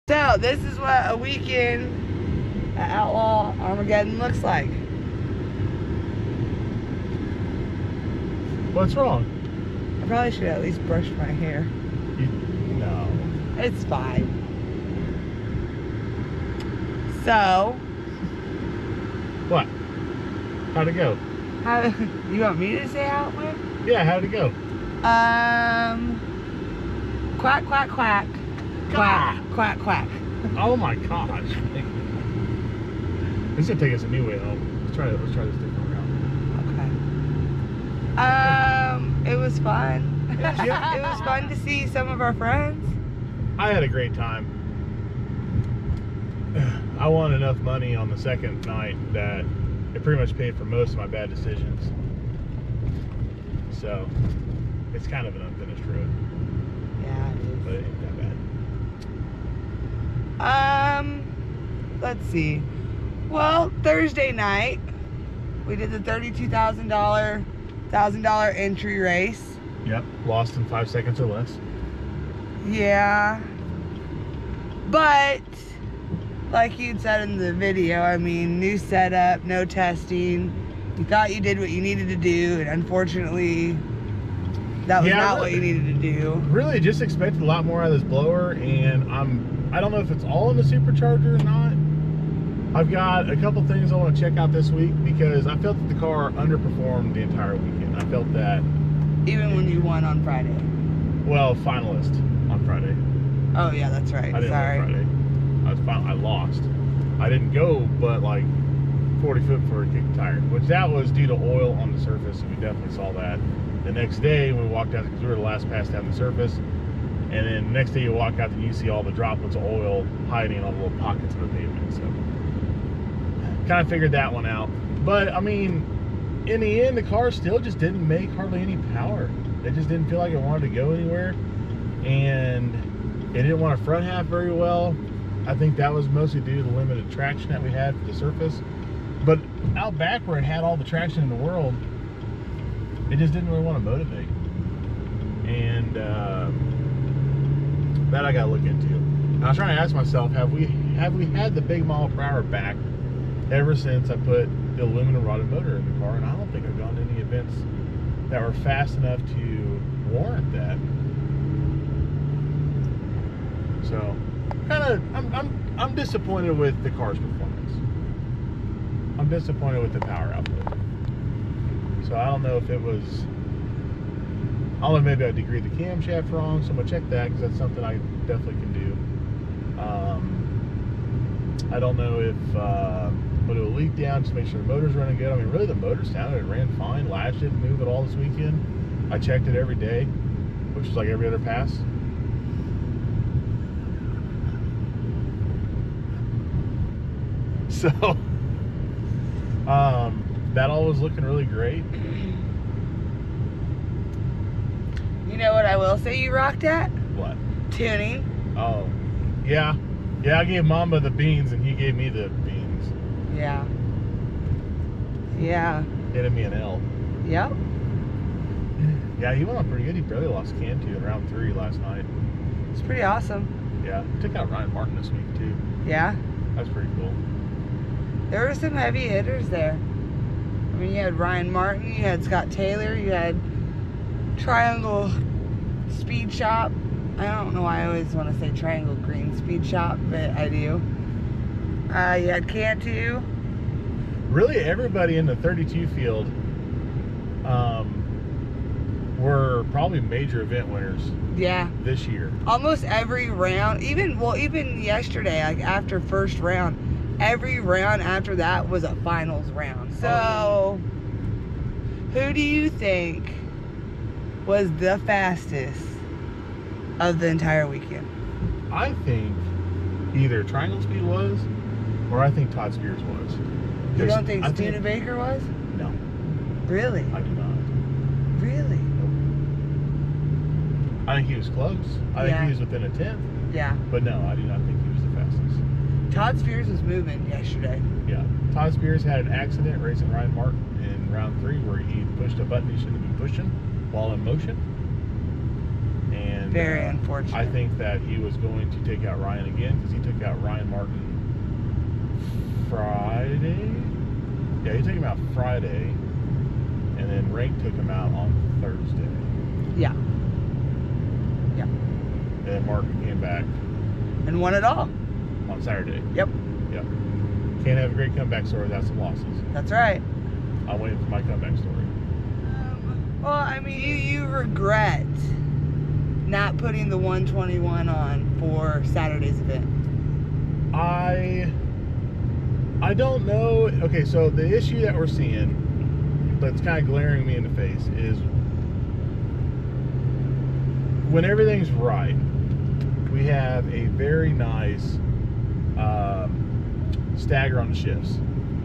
So this is what a weekend at Outlaw Armageddon looks like. What's wrong? I probably should at least brush my hair. No. It's fine. So, What? How'd it go? how you want me to say how it went? Yeah, how'd it go? Quack, quack, quack. Quack, quack, quack. Oh my gosh. This is gonna take us a new way home. Let's try this different route. Okay. It was fun. Yeah. It was fun to see some of our friends. I had a great time. I won enough money on the second night that it pretty much paid for most of my bad decisions. So it's kind of an unfinished road. Yeah, it is. But it ain't that bad. Let's see. Well, Thursday night, we did the $32,000 entry race. Yep. Lost in 5 seconds or less. Yeah. But, like you'd said in the video, I mean, new setup, no testing. You thought you did what you needed to do, and unfortunately, that was not what you needed to do. Really just expected a lot more out of this blower, and I don't know if it's all in the supercharger or not. I've got a couple things I want to check out this week because I felt that the car underperformed the entire weekend. I felt that. Even when you won on Friday. Well, finalist on Friday. Oh yeah, that's right. I didn't win Friday. I lost. I didn't go, but like 40 foot for a kicked tire, which that was due to oil on the surface, and we definitely saw that. The next day we walked out because we were the last pass down the surface, and then the next day you walk out and you see all the droplets of oil hiding in all the little pockets of the pavement. So kind of figured that one out. But I mean, in the end, the car still just didn't make hardly any power. It just didn't feel like it wanted to go anywhere, and it didn't want to front half very well. I think that was mostly due to the limited traction that we had for the surface. But out back where it had all the traction in the world, it just didn't really want to motivate. And that I got to look into. And I was trying to ask myself, have we had the big mile per hour back ever since I put the aluminum rotted motor in the car? And I don't think I've gone to any events that were fast enough to warrant that. So I'm disappointed with the car's performance. I'm disappointed with the power output. So I don't know if it was, I don't know if maybe I degreed the camshaft wrong, so I'm gonna check that because that's something I definitely can do. I don't know if I'm gonna do a leak down just to make sure the motor's running good. I mean, really the motor sounded, it ran fine. Lash didn't move at all this weekend. I checked it every day, which is like every other pass. So, that all was looking really great. You know what I will say you rocked at? What? Tuning. Oh, yeah. Yeah, I gave Mamba the beans and he gave me the beans. Yeah. Yeah. Hitting me an L. Yep. Yeah, he went on pretty good. He barely lost Cantu in round 3 last night. It's pretty awesome. Yeah, took out Ryan Martin this week too. Yeah. That's pretty cool. There were some heavy hitters there. I mean, you had Ryan Martin, you had Scott Taylor, you had Triangle Speed Shop. I don't know why I always want to say Triangle Green Speed Shop, but I do. You had Cantu. Really, everybody in the 32 field were probably major event winners. Yeah. This year. Almost every round, even yesterday, like after first round, every round after that was a finals round. So, who do you think was the fastest of the entire weekend? I think either Triangle Speed was, or I think Todd Spears was. You don't think Studebaker was? No. Really? I do not. Really? Nope. I think he was close. I think he was within a 10th. Yeah. But no, I do not think he was the fastest. Todd Spears was moving yesterday. Yeah. Todd Spears had an accident racing Ryan Martin in round 3 where he pushed a button he shouldn't have been pushing while in motion. And Very unfortunate. I think that he was going to take out Ryan again because he took out Ryan Martin Friday. Yeah, he took him out Friday, and then Rank took him out on Thursday. Yeah. Yeah. And then Martin came back And won it all. on Saturday. Yep. Yep. Can't have a great comeback story without some losses. That's right. I'm waiting for my comeback story. Well, I mean, you regret not putting the 121 on for Saturday's event. I don't know. Okay, so the issue that we're seeing that's kind of glaring me in the face is when everything's right, we have a very nice stagger on the shifts.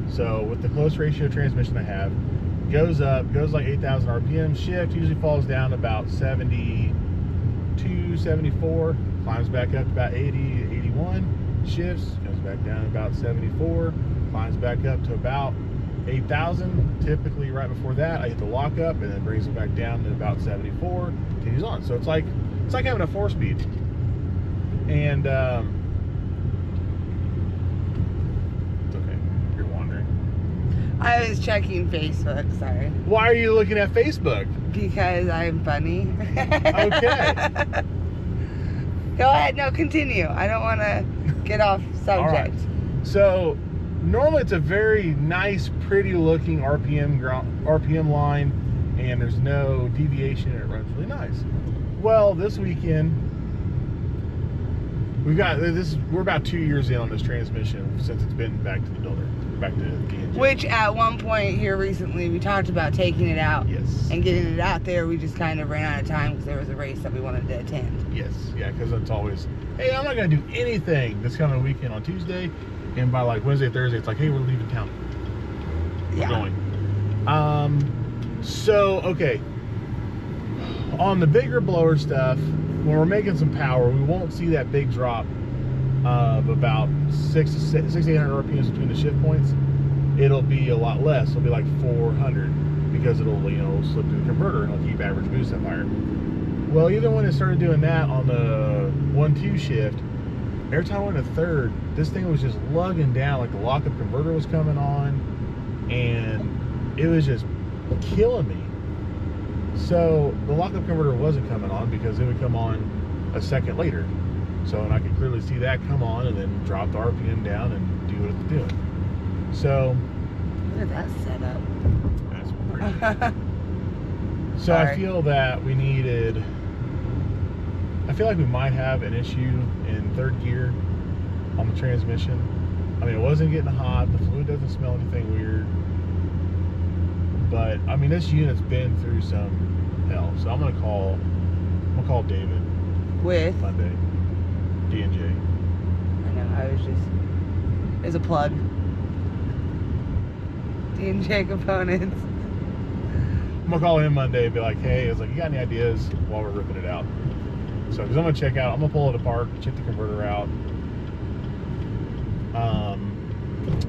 So with the close ratio transmission I have, goes up, goes like 8,000 RPM, shift usually falls down about 72, 74, climbs back up to about 80, 81, shifts, comes back down to about 74, climbs back up to about 8,000. Typically right before that, I hit the lockup and then brings it back down to about 74, continues on. So it's like having a 4-speed. And it's okay, you're wandering. I was checking Facebook, sorry. Why are you looking at Facebook? Because I'm funny. Okay. Go ahead, no, continue. I don't want to get off subject. All right. So normally it's a very nice, pretty looking RPM line, and there's no deviation, and it runs really nice. Well, this weekend we're about 2 years in on this transmission since it's been back to the builder, back to D&J. Which at one point here recently we talked about taking it out. Yes. And getting it out there. We just kind of ran out of time because there was a race that we wanted to attend. Yes, yeah, because it's always, hey, I'm not going to do anything this coming weekend on Tuesday, and by like Wednesday, Thursday, it's like, hey, we're leaving town. We're going. So, okay, on the bigger blower stuff, when we're making some power, we won't see that big drop of about 600 to 800 RPMs between the shift points. It'll be a lot less. It'll be like 400 because it'll, slip through the converter and it'll keep average boost up higher. Well, even when it started doing that on the 1-2 shift, every time I went to third, this thing was just lugging down, like the lockup converter was coming on, and it was just killing me. So the lockup converter wasn't coming on because it would come on a second later. So, and I could clearly see that come on and then drop the RPM down and do what it's doing. So, Look at that setup. that's pretty. So Sorry. I feel that we needed, I feel like we might have an issue in third gear on the transmission. I mean, it wasn't getting hot. The fluid doesn't smell anything weird. But I mean, this unit's been through some hell. So I'm gonna call David With? Monday. D&J. I know, as a plug. D&J Components. I'm gonna call him Monday and be like, hey, I was like, you got any ideas while we're ripping it out? So, because I'm gonna check out, I'm gonna pull it apart, check the converter out.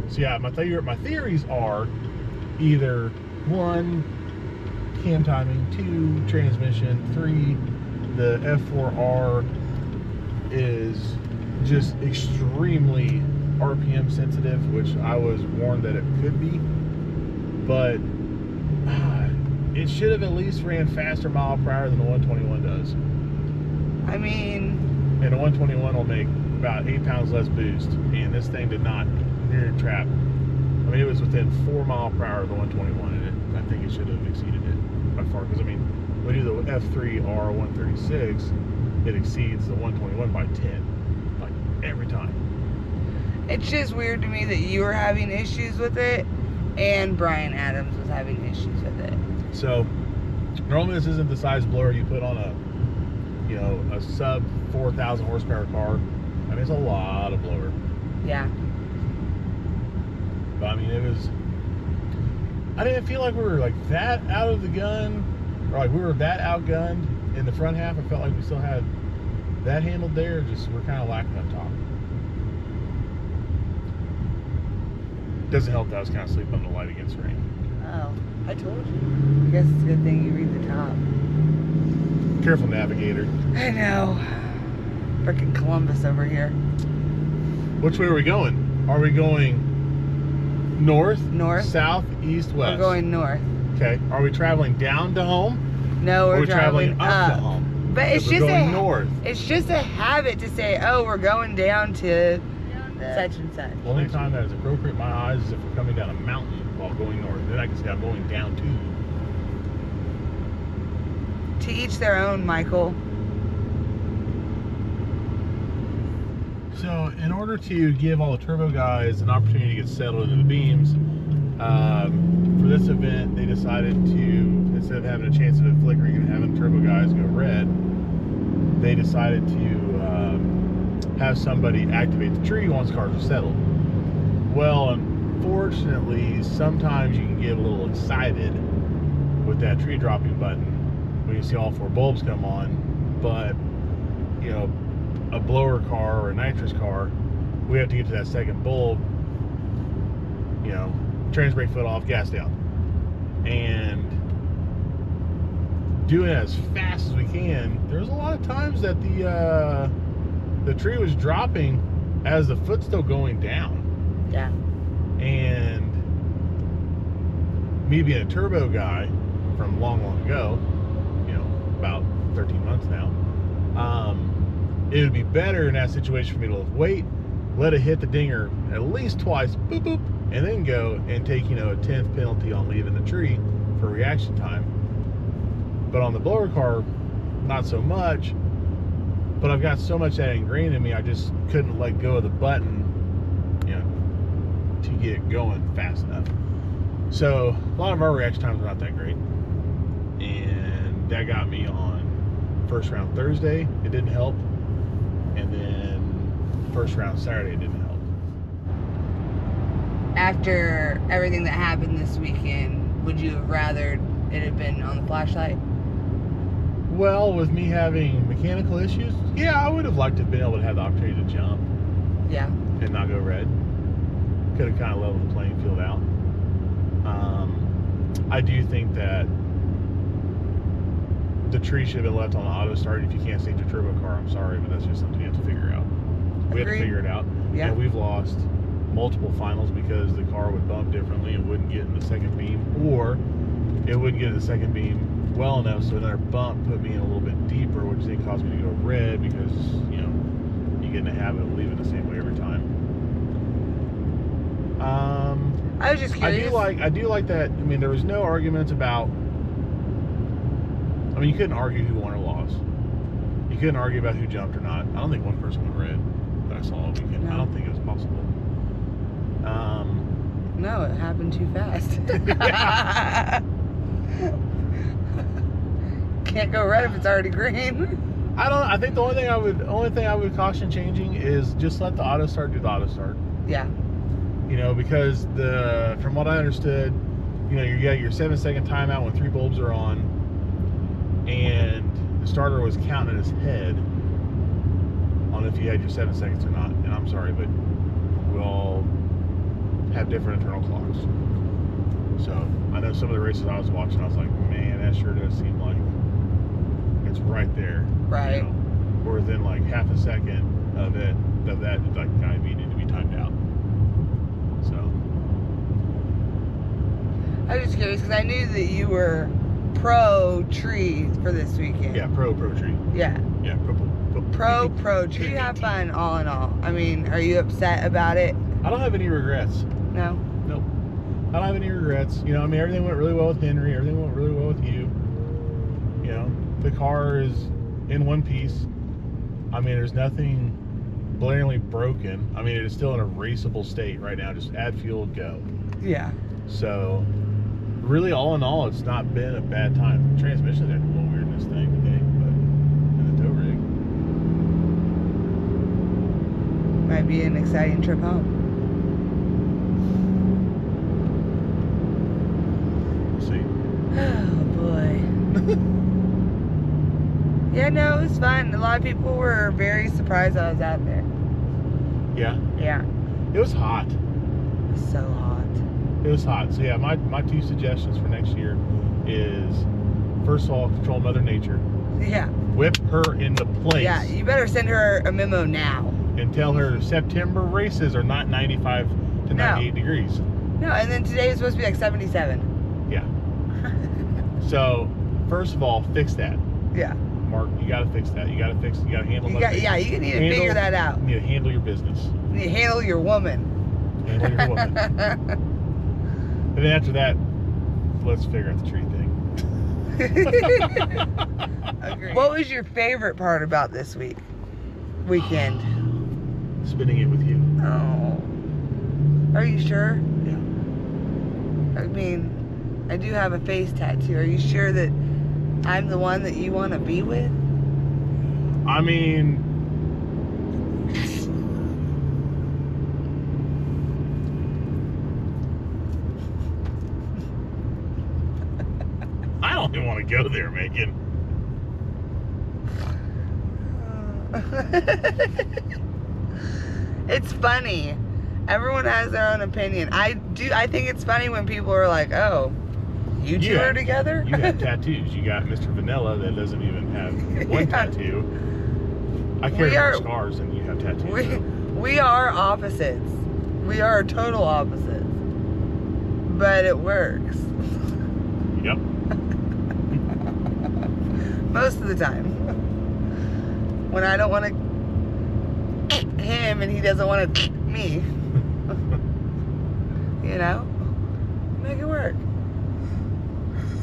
So yeah, my theories are either 1, cam timing, 2, transmission, 3, the F4R is just extremely RPM sensitive, which I was warned that it could be, but it should have at least ran faster mile per hour than the 121 does. I mean, And the 121 will make about 8 pounds less boost, and this thing did not near trap. I mean, it was within 4 mile per hour of the 121, and I think it should have exceeded it by far. Because I mean, when we do the F3R 136, it exceeds the 121 by 10, like every time. it's just weird to me that you were having issues with it and Brian Adams was having issues with it. So normally this isn't the size blower you put on a sub 4,000 horsepower car. I mean, it's a lot of blower. Yeah. But I mean, I didn't feel like we were like that out of the gun, or like we were that outgunned in the front half. I felt like we still had that handled there, just we're kind of lacking up top. Doesn't help that I was kind of sleeping on the light against rain. Oh, I told you. I guess it's a good thing you read the top. Careful, navigator. I know. Freaking Columbus over here. Which way are we going? Are we going north, south, east, west? We're going north. Okay. Are we traveling down to home? No, we're traveling up to home. But it's we're just going north. It's just a habit to say, oh, we're going down to such and such. The only time that is appropriate in my eyes is if we're coming down a mountain while going north. Then I can say I'm going down to. To each their own, Michael. So, in order to give all the turbo guys an opportunity to get settled into the beams, for this event, they decided to, instead of having a chance of it flickering and having turbo guys go red, they decided to have somebody activate the tree once cars are settled. Well, unfortunately, sometimes you can get a little excited with that tree dropping button when you see all 4 bulbs come on, but, you know, a blower car or a nitrous car, we have to get to that second bulb, you know, trans brake foot off, gas down, and doing it as fast as we can. There's a lot of times that the tree was dropping as the foot's still going down. Yeah. And me being a turbo guy from long ago, you know, about 13 months now, it would be better in that situation for me to wait, let it hit the dinger at least twice, boop, boop, and then go and take, you know, a 10th penalty on leaving the tree for reaction time. But on the blower car, not so much. But I've got so much that ingrained in me, I just couldn't let go of the button, you know, to get going fast enough. So a lot of our reaction times are not that great. And that got me on first round Thursday. It didn't help. And then first round Saturday, it didn't help. After everything that happened this weekend, would you have rather it had been on the flashlight? Well, with me having mechanical issues, yeah, I would have liked to have been able to have the opportunity to jump. Yeah. And not go red. Could have kind of leveled the playing field out. I do think that the tree should have been left on the auto start. If you can't stage your turbo car, I'm sorry, but that's just something you have to figure out. We have to figure it out. Yeah. And we've lost multiple finals because the car would bump differently and wouldn't get in the second beam, or it wouldn't get in the second beam well enough, so another bump put me in a little bit deeper, which then caused me to go red because, you know, you get in the habit of leaving the same way every time. I was just curious. I do like that. I mean, there was no arguments about. I mean, you couldn't argue who won or lost. You couldn't argue about who jumped or not. I don't think one person went red that I saw all weekend. No. I don't think it was possible. No, it happened too fast. Can't go red if it's already green. I think the only thing I would caution changing is just let the auto start do the auto start. Yeah. You know, because from what I understood, you know, you got your 7-second timeout when 3 bulbs are on, and the starter was counting his head on if you had your 7 seconds or not. And I'm sorry, but we all have different internal clocks. So I know some of the races I was watching, I was like, man, that sure does seem like it's right there. Right. You know? Or within like half a second of that, like, kind of needed to be timed out. So I was just curious because I knew that you were pro tree for this weekend. yeah, pro tree. Yeah. Yeah, Pro tree. Have fun, all in all. I mean, are you upset about it? I don't have any regrets. No. Nope. I don't have any regrets. You know, I mean, everything went really well with Henry. Everything went really well with you. You know, the car is in one piece. I mean, there's nothing blaringly broken. I mean, it is still in a raceable state right now. Just add fuel, go. Yeah. So, really, all in all, it's not been a bad time. The transmission had a little weird in this thing today, but in the tow rig. Might be an exciting trip home. We'll see. Oh boy. Yeah, no, it was fun. A lot of people were very surprised I was out there. Yeah. Yeah. It was hot. It was so hot. It was hot. So yeah, my 2 suggestions for next year is, first of all, control Mother Nature. Yeah. Whip her into place. Yeah, you better send her a memo now. And tell her September races are not 95 to 98 degrees. No, and then today is supposed to be like 77. Yeah. So, first of all, fix that. Yeah. Mark, you gotta fix that. You gotta handle that. Yeah, you need to figure that out. You need to handle your business. You need to handle your woman. Handle your woman. And then after that, let's figure out the tree thing. Agreed. What was your favorite part about this weekend? Spending it with you. Oh. Are you sure? Yeah. I mean, I do have a face tattoo. Are you sure that I'm the one that you want to be with? I mean, I don't even want to go there, Megan. It's funny. Everyone has their own opinion. I think it's funny when people are like, "Oh, you two are together?" You have tattoos. You got Mr. Vanilla that doesn't even have one tattoo. I carry more scars than you have tattoos. We are opposites. We are total opposites. But it works. Yep. Most of the time. When I don't want to him and he doesn't want to me. You know? Make it work.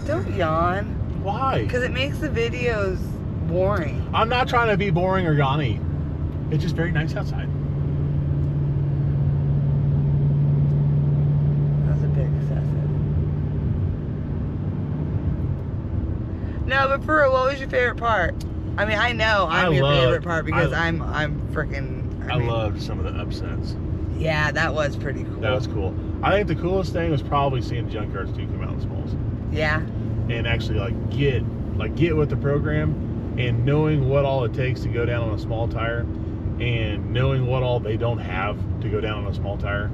Don't yawn. Why? Because it makes the videos boring. I'm not trying to be boring or yawny. It's just very nice outside. That was a bit excessive. No, but for real, what was your favorite part? I mean, I know I'm your favorite part because I'm freaking. I loved some of the upsets. Yeah, that was pretty cool. That was cool. I think the coolest thing was probably seeing Junkyards 2 come out in smalls. Yeah. And actually get with the program and knowing what all it takes to go down on a small tire and knowing what all they don't have to go down on a small tire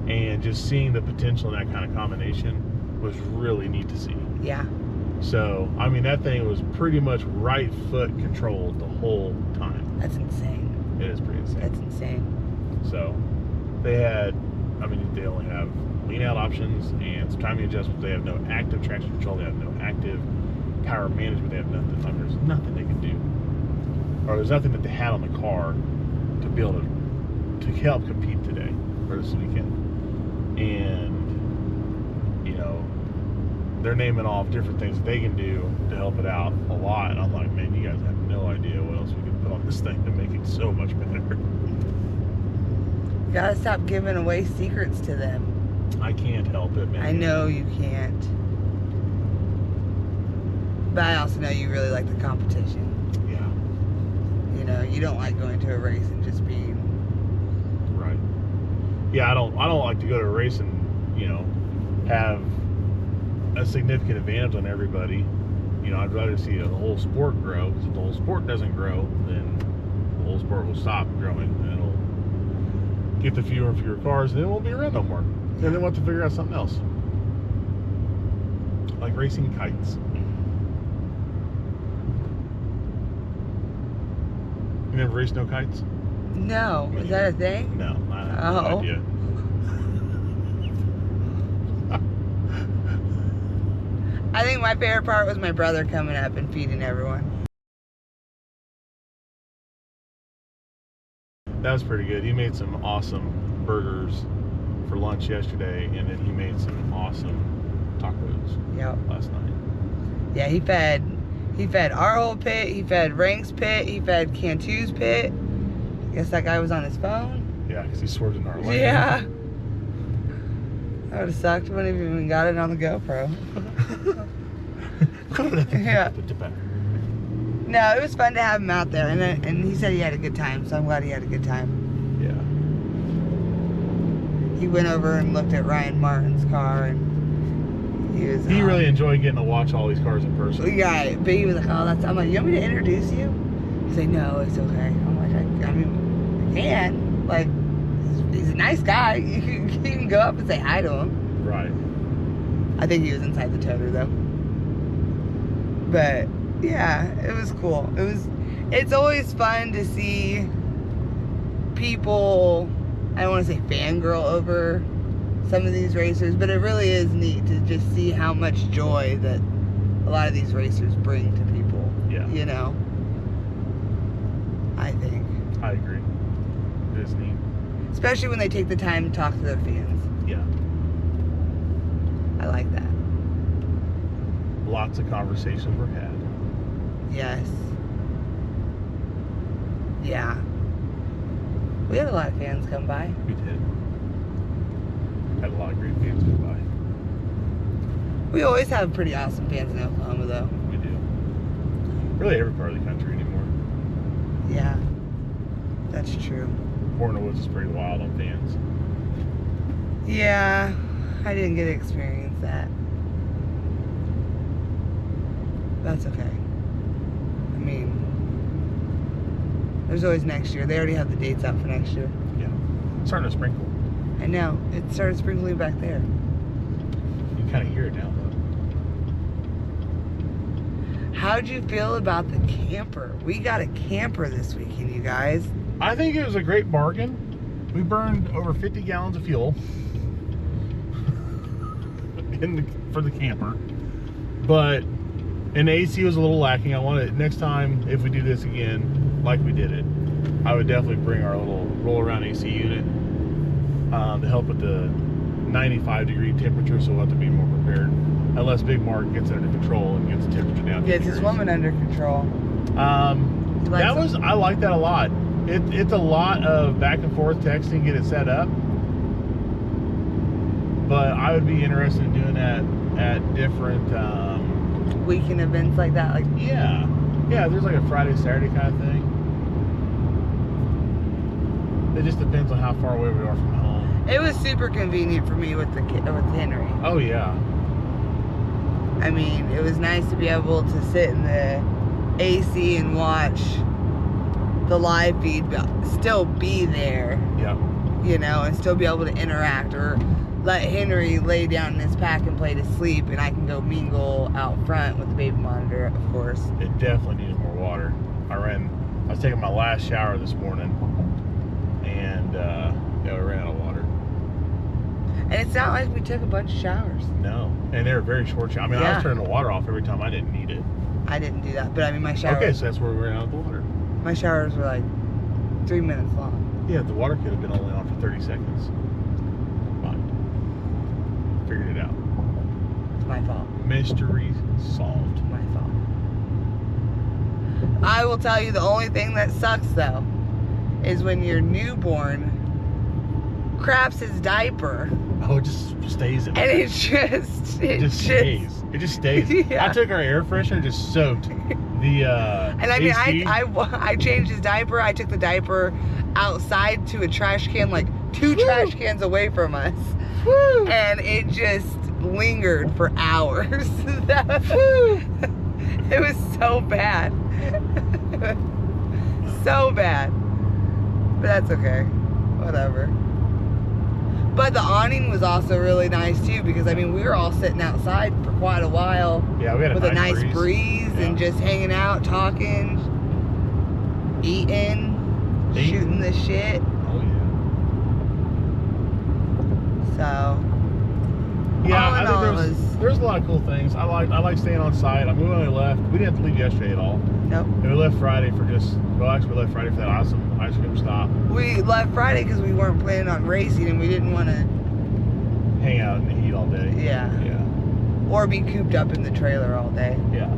and just seeing the potential in that kind of combination was really neat to see. Yeah. So, I mean, that thing was pretty much right foot controlled the whole time. That's insane. It is pretty insane. That's insane. So, they only have lean out options and some timing adjustments. They have no active traction control. They have no active power management. They have nothing. I mean, there's nothing they can do. Or there's nothing that they had on the car to be able to help compete today or this weekend. And, you know, they're naming off different things that they can do to help it out a lot. And I'm like, man, you guys have no idea what else we can put on this thing to make it so much better. You gotta stop giving away secrets to them. I can't help it, man. I know you can't. But I also know you really like the competition. Yeah. You know, you don't like going to a race and just being right. Yeah, I don't like to go to a race and, you know, have a significant advantage on everybody. You know, I'd rather see the whole sport grow, because if the whole sport doesn't grow, then the whole sport will stop growing and it'll get the fewer and fewer cars and then it won't be around no more. And then we'll have to figure out something else. Like racing kites. You never raced no kites? No. Is that a thing? No, I have no idea. I think my favorite part was my brother coming up and feeding everyone. That was pretty good. He made some awesome burgers for lunch yesterday, and then he made some awesome tacos last night. Yeah, he fed our whole pit, he fed Rank's pit, he fed Cantu's pit. I guess that guy was on his phone. Yeah, because he swerved in our lane. Yeah. That would have sucked. Wouldn't have even got it on the GoPro. Yeah. No, it was fun to have him out there, and he said he had a good time, so I'm glad he had a good time. Yeah. He went over and looked at Ryan Martin's car, and he really enjoyed getting to watch all these cars in person. Yeah, but he was like, "Oh, I'm like, you want me to introduce you?" He's like, "No, it's okay." I'm like, I mean, I can. Like, he's a nice guy. You can go up and say hi to him. Right. I think he was inside the toter though. But Yeah, it was cool. It's always fun to see people, I don't want to say fangirl over some of these racers, but it really is neat to just see how much joy that a lot of these racers bring to people. Yeah. You know? I think. I agree. It is neat. Especially when they take the time to talk to their fans. Yeah. I like that. Lots of conversations were had. Yes. Yeah. We had a lot of fans come by. We did. Had a lot of great fans go by. We always have pretty awesome fans in Oklahoma, though. We do. Really every part of the country anymore. Yeah. That's true. Fort in the Woods is pretty wild on fans. Yeah. I didn't get to experience that. That's okay. I mean, there's always next year. They already have the dates out for next year. Yeah. It's starting to sprinkle. I know. It started sprinkling back there. You can kind of hear it now, though. How'd you feel about the camper? We got a camper this weekend, you guys. I think it was a great bargain. We burned over 50 gallons of fuel for the camper. But, and the AC was a little lacking. I wanted, next time, if we do this again, like we did it, I would definitely bring our little roll-around AC unit to help with the 95-degree temperature, so we'll have to be more prepared. Unless Big Mark gets it under control and gets the temperature down. Gets his woman under control. I like that a lot. It's a lot of back and forth texting, get it set up. But I would be interested in doing that at different weekend events like that. Like yeah, there's like a Friday, Saturday kind of thing. It just depends on how far away we are from home. It was super convenient for me with Henry. Oh yeah. I mean, it was nice to be able to sit in the AC and watch the live feed, but still be there. Yeah. You know, and still be able to interact, or let Henry lay down in his pack and play to sleep, and I can go mingle out front with the baby monitor, of course. It definitely needed more water. I was taking my last shower this morning, and yeah, we ran out of water. And it's not like we took a bunch of showers. No, and they were very short showers. I mean, I was turning the water off every time I didn't need it. I didn't do that, but I mean, my showers. Okay, so that's where we ran out of the water. My showers were like 3 minutes long. Yeah, the water could have been only on for 30 seconds. Fine. Figured it out. It's my fault. Mystery solved. My fault. I will tell you, the only thing that sucks though is when your newborn craps his diaper. Oh, it just stays in there. And it just stays. It just stays. Yeah. I took our air freshener, just soaked the and I mean, AC. I changed his diaper. I took the diaper outside to a trash can, like 2 trash cans away from us. Woo. And it just lingered for hours. It was so bad. So bad. But that's okay. Whatever. But the awning was also really nice too, because I mean, we were all sitting outside for quite a while. Yeah, we had with a nice breeze yeah. and just hanging out, talking, eating, shooting the shit. Oh yeah. So yeah, all in I all, think there's a lot of cool things. I like staying on site. I mean, we only left. We didn't have to leave yesterday at all. Nope. And we left Friday for we left Friday for that awesome ice cream stop. We left Friday because we weren't planning on racing and we didn't want to hang out in the heat all day. Yeah. Yeah. Or be cooped up in the trailer all day. Yeah.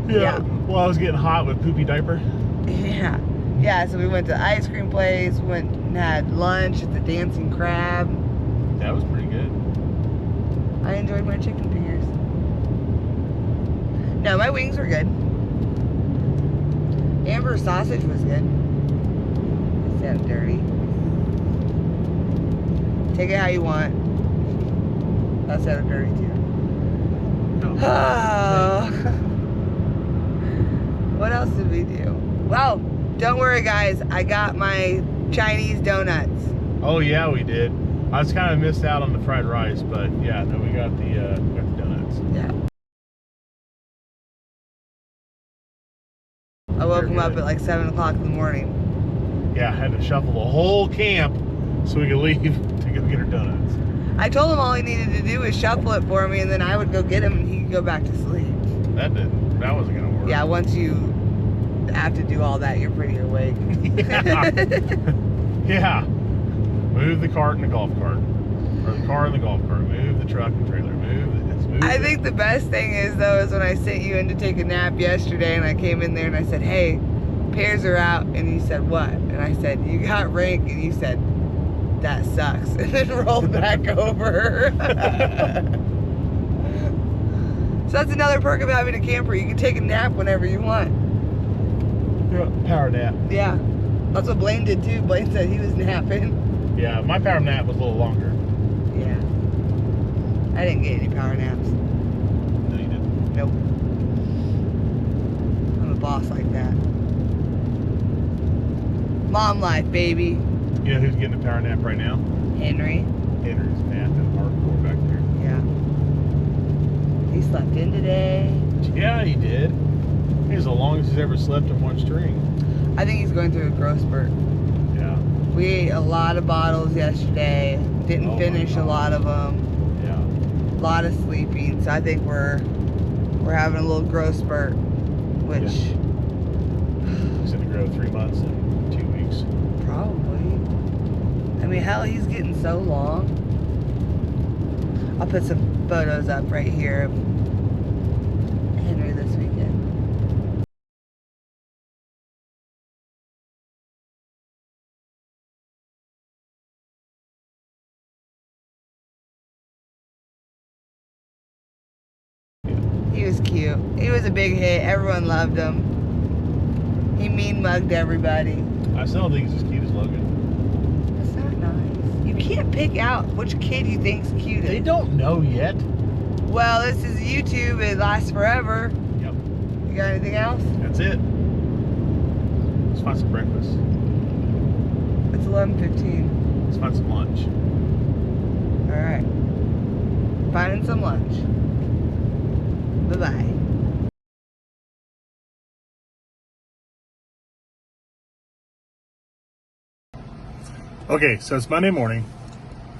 Yeah. Well, I was getting hot with poopy diaper. Yeah. Yeah, so we went to the ice cream place, went and had lunch at the Dancing Crab. That was pretty good. I enjoyed my chicken fingers. No, my wings were good. Amber's sausage was good. It sounded dirty. Take it how you want. That sounded dirty too. Oh. What else did we do? Well, don't worry guys, I got my Chinese donuts. Oh yeah, we did. I was kind of missed out on the fried rice, but yeah, no, we got the donuts. Yeah. woke him up at like 7 o'clock in the morning. Yeah, I had to shuffle the whole camp so we could leave to go get our donuts. I told him all he needed to do was shuffle it for me, and then I would go get him, and he could go back to sleep. That wasn't gonna work. Yeah, once you have to do all that, you're pretty awake. Yeah. Move the cart and the golf cart. Or the car and the golf cart. Move the truck and trailer. I think the best thing is, though, is when I sent you in to take a nap yesterday, and I came in there and I said, hey, pears are out, and you said, what? And I said, you got rank, and you said, that sucks, and then rolled back over. So that's another perk of having a camper. You can take a nap whenever you want. Power nap. Yeah. That's what Blaine did too. Blaine said he was napping. Yeah, my power nap was a little longer. Yeah. I didn't get any power naps. No, you didn't. Nope. I'm a boss like that. Mom life, baby. You know who's getting a power nap right now? Henry. Henry's napping hardcore back there. Yeah. He slept in today. Yeah, he did. He was the longest he's ever slept in one string. I think he's going through a growth spurt. Yeah. We ate a lot of bottles yesterday. Didn't finish a lot of them. Yeah. A lot of sleeping. So I think we're having a little growth spurt, which He's going to grow 3 months and 2 weeks. probably. I mean, hell, he's getting so long. I'll put some photos up right here of Henry this weekend. He was cute. He was a big hit. Everyone loved him. He mean mugged everybody. I still think he's as cute as Logan. That's not nice. You can't pick out which kid you think's cutest. They don't know yet. Well, this is YouTube. It lasts forever. Yep. You got anything else? That's it. Let's find some breakfast. It's 11:15. Let's find some lunch. All right. Finding some lunch. Bye-bye. Okay, so it's Monday morning.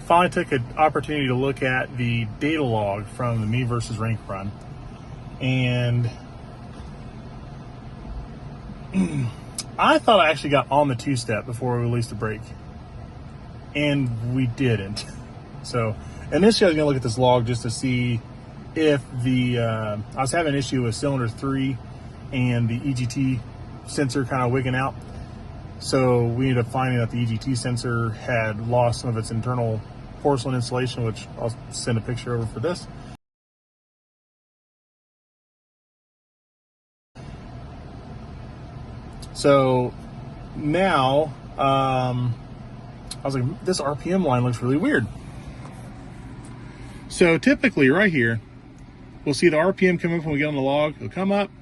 Finally took an opportunity to look at the data log from the me versus rank run. And I thought I actually got on the two-step before we released the brake. And we didn't. So initially I was going to look at this log just to see if I was having an issue with cylinder 3 and the EGT sensor kind of wigging out. So we ended up finding that the EGT sensor had lost some of its internal porcelain insulation, which I'll send a picture over for this. So now I was like, this RPM line looks really weird. So typically right here, we'll see the RPM come up when we get on the log. It'll come up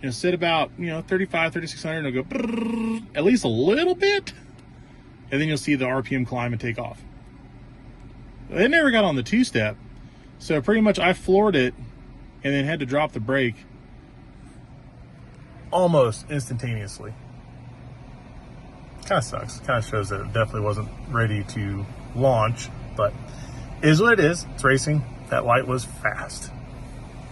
and sit about, 35, 3,600, and it'll go brrr, at least a little bit. And then you'll see the RPM climb and take off. It never got on the two-step. So pretty much I floored it and then had to drop the brake almost instantaneously. Kind of sucks. Kind of shows that it definitely wasn't ready to launch, but it is what it is. It's racing. That light was fast.